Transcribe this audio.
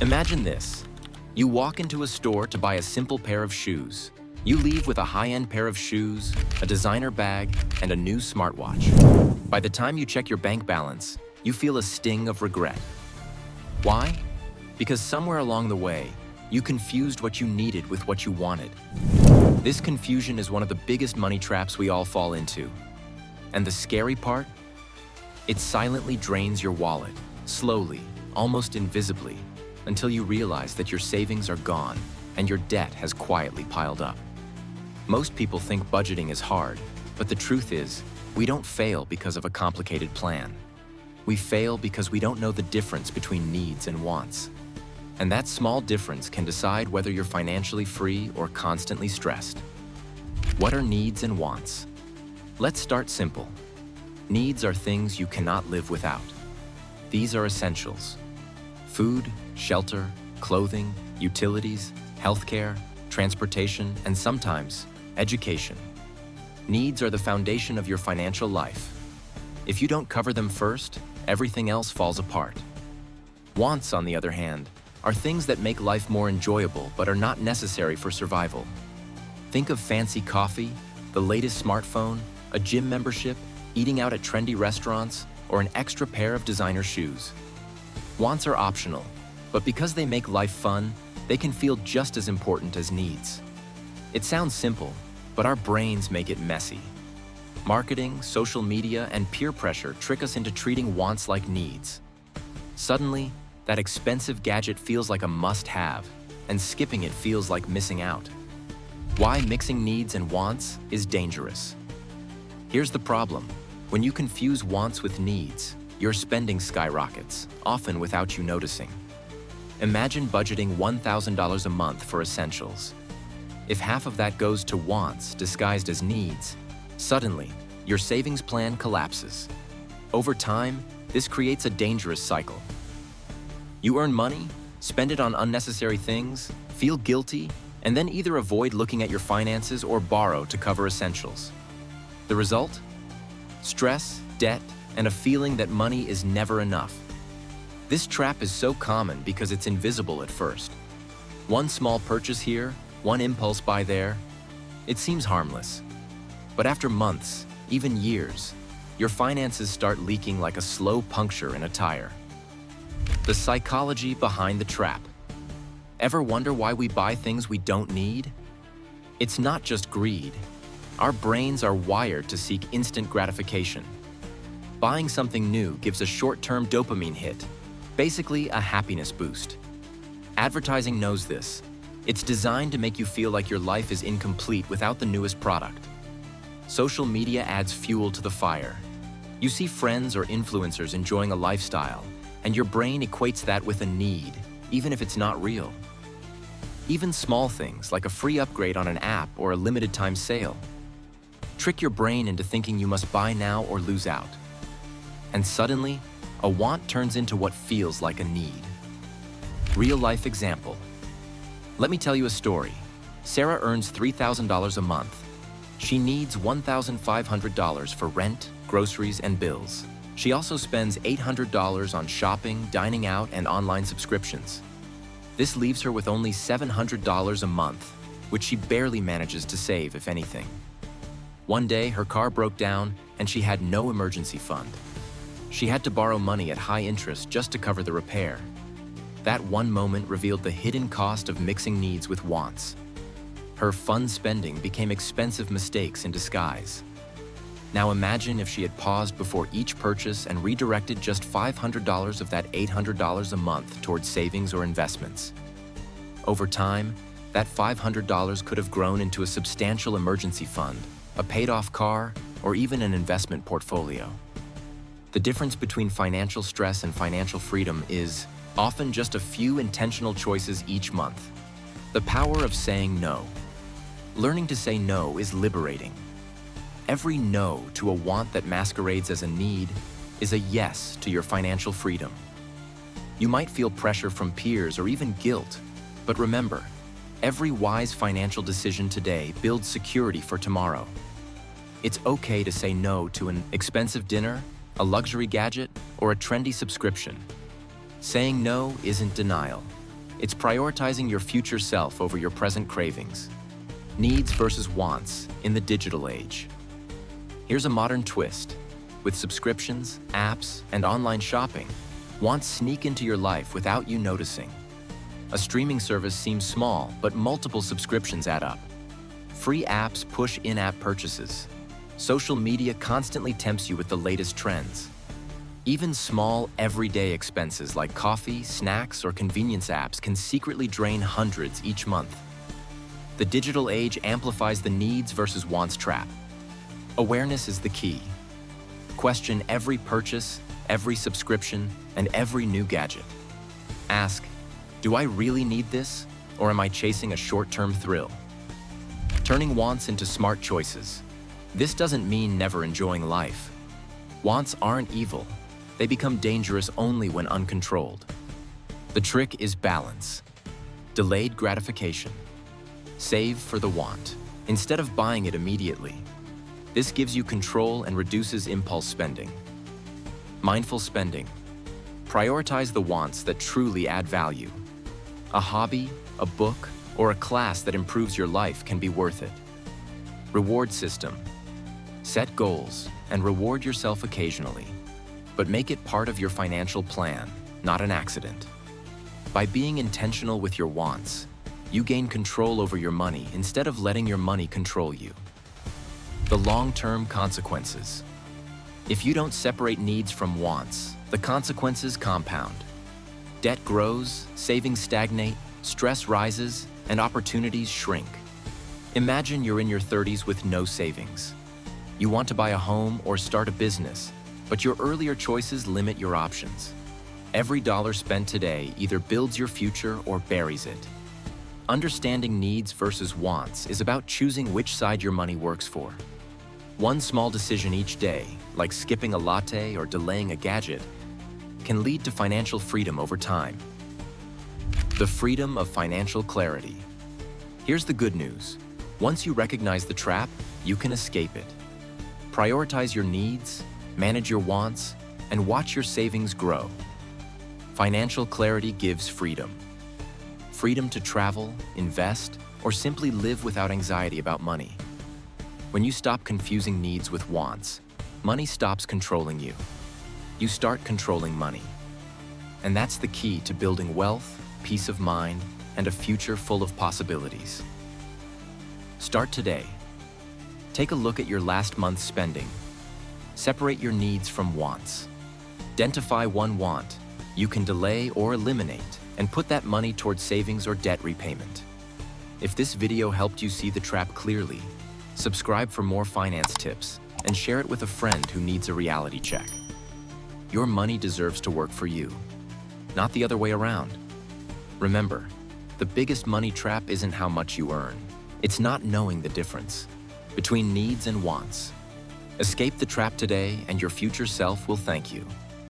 Imagine this. You walk into a store to buy a simple pair of shoes. You leave with a high-end pair of shoes, a designer bag, and a new smartwatch. By the time you check your bank balance, you feel a sting of regret. Why? Because somewhere along the way, you confused what you needed with what you wanted. This confusion is one of the biggest money traps we all fall into. And the scary part? It silently drains your wallet, slowly, almost invisibly, until you realize that your savings are gone and your debt has quietly piled up. Most people think budgeting is hard, but the truth is, we don't fail because of a complicated plan. We fail because we don't know the difference between needs and wants. And that small difference can decide whether you're financially free or constantly stressed. What are needs and wants? Let's start simple. Needs are things you cannot live without. These are essentials. Food, shelter, clothing, utilities, healthcare, transportation, and sometimes education. Needs are the foundation of your financial life. If you don't cover them first, everything else falls apart. Wants, on the other hand, are things that make life more enjoyable but are not necessary for survival. Think of fancy coffee, the latest smartphone, a gym membership, eating out at trendy restaurants, or an extra pair of designer shoes. Wants are optional, but because they make life fun, they can feel just as important as needs. It sounds simple, but our brains make it messy. Marketing, social media, and peer pressure trick us into treating wants like needs. Suddenly, that expensive gadget feels like a must-have, and skipping it feels like missing out. Why mixing needs and wants is dangerous. Here's the problem. When you confuse wants with needs, your spending skyrockets, often without you noticing. Imagine budgeting $1,000 a month for essentials. If half of that goes to wants disguised as needs, suddenly, your savings plan collapses. Over time, this creates a dangerous cycle. You earn money, spend it on unnecessary things, feel guilty, and then either avoid looking at your finances or borrow to cover essentials. The result? Stress, debt, and a feeling that money is never enough. This trap is so common because it's invisible at first. One small purchase here, one impulse buy there, it seems harmless. But after months, even years, your finances start leaking like a slow puncture in a tire. The psychology behind the trap. Ever wonder why we buy things we don't need? It's not just greed. Our brains are wired to seek instant gratification. Buying something new gives a short-term dopamine hit, basically a happiness boost. Advertising knows this. It's designed to make you feel like your life is incomplete without the newest product. Social media adds fuel to the fire. You see friends or influencers enjoying a lifestyle, and your brain equates that with a need, even if it's not real. Even small things like a free upgrade on an app or a limited time sale trick your brain into thinking you must buy now or lose out. And suddenly, a want turns into what feels like a need. Real-life example. Let me tell you a story. Sarah earns $3,000 a month. She needs $1,500 for rent, groceries, and bills. She also spends $800 on shopping, dining out, and online subscriptions. This leaves her with only $700 a month, which she barely manages to save, if anything. One day, her car broke down, and she had no emergency fund. She had to borrow money at high interest just to cover the repair. That one moment revealed the hidden cost of mixing needs with wants. Her fun spending became expensive mistakes in disguise. Now imagine if she had paused before each purchase and redirected just $500 of that $800 a month towards savings or investments. Over time, that $500 could have grown into a substantial emergency fund, a paid-off car, or even an investment portfolio. The difference between financial stress and financial freedom is often just a few intentional choices each month. The power of saying no. Learning to say no is liberating. Every no to a want that masquerades as a need is a yes to your financial freedom. You might feel pressure from peers or even guilt, but remember, every wise financial decision today builds security for tomorrow. It's okay to say no to an expensive dinner, a luxury gadget, or a trendy subscription. Saying no isn't denial. It's prioritizing your future self over your present cravings. Needs versus wants in the digital age. Here's a modern twist. With subscriptions, apps, and online shopping, wants sneak into your life without you noticing. A streaming service seems small, but multiple subscriptions add up. Free apps push in-app purchases. Social media constantly tempts you with the latest trends. Even small, everyday expenses like coffee, snacks, or convenience apps can secretly drain hundreds each month. The digital age amplifies the needs versus wants trap. Awareness is the key. Question every purchase, every subscription, and every new gadget. Ask, do I really need this, or am I chasing a short-term thrill? Turning wants into smart choices. This doesn't mean never enjoying life. Wants aren't evil. They become dangerous only when uncontrolled. The trick is balance. Delayed gratification. Save for the want, instead of buying it immediately. This gives you control and reduces impulse spending. Mindful spending. Prioritize the wants that truly add value. A hobby, a book, or a class that improves your life can be worth it. Reward system. Set goals and reward yourself occasionally, but make it part of your financial plan, not an accident. By being intentional with your wants, you gain control over your money instead of letting your money control you. The long-term consequences. If you don't separate needs from wants, the consequences compound. Debt grows, savings stagnate, stress rises, and opportunities shrink. Imagine you're in your 30s with no savings. You want to buy a home or start a business, but your earlier choices limit your options. Every dollar spent today either builds your future or buries it. Understanding needs versus wants is about choosing which side your money works for. One small decision each day, like skipping a latte or delaying a gadget, can lead to financial freedom over time. The freedom of financial clarity. Here's the good news. Once you recognize the trap, you can escape it. Prioritize your needs, manage your wants, and watch your savings grow. Financial clarity gives freedom. Freedom to travel, invest, or simply live without anxiety about money. When you stop confusing needs with wants, money stops controlling you. You start controlling money. And that's the key to building wealth, peace of mind, and a future full of possibilities. Start today. Take a look at your last month's spending. Separate your needs from wants. Identify one want you can delay or eliminate, and put that money towards savings or debt repayment. If this video helped you see the trap clearly, subscribe for more finance tips and share it with a friend who needs a reality check. Your money deserves to work for you, not the other way around. Remember, the biggest money trap isn't how much you earn. It's not knowing the difference between needs and wants. Escape the trap today, and your future self will thank you.